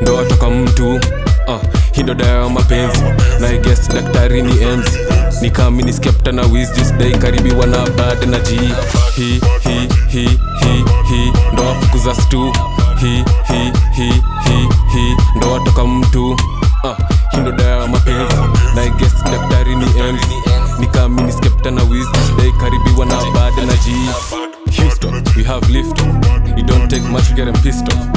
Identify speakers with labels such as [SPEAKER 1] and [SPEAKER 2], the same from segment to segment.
[SPEAKER 1] ndo watoka mtu. Hii ndo dawa ya mapenzi na I guess daktari ni enzi. Ni kami ni skepta na wiz just day karibiwa na bad na G. Ndo wafukuza stu. Ndo watoka mtu. Hii ndo dawa ya mapenzi na I guess daktari ni enzi. Ni kami ni skepta na wiz just day karibiwa na bad na G. Houston, we have lift off. It don't take much to get them pissed off.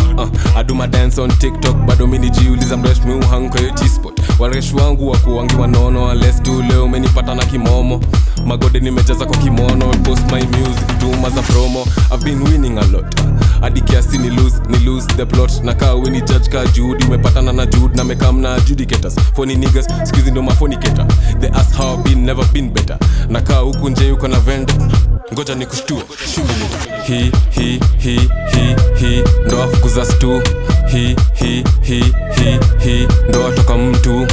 [SPEAKER 1] I do my dance on TikTok, bado mini jiuliza mresh mi uhang kwa yo G-spot. Waresh wangu wakuwangi wanono, unless tu leo umenipata na kimomo. Magode nimejaza kwa kimono, post my music, tuma za promo. I've been winning a lot, hadi kiasi ni lose the plot. Na kaa weni judge ka Jude, umepatana na Jude na mekam na adjudicators. Phony niggas, squeeze ndo mafornicator. They ask how I've been, never been better. Na kaa huku nje yuko na venda, ngoja ni kushtue ndo wafukuza stu. Ndo watoka mtu.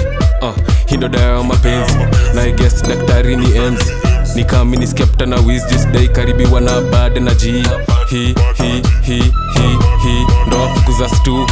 [SPEAKER 1] Hii ndo dawa ya mapenzi na I guess daktari ni enzi. Ni kami ni skepta na wiz just day karibiwa na bad na G. Ndo wafukuza stu.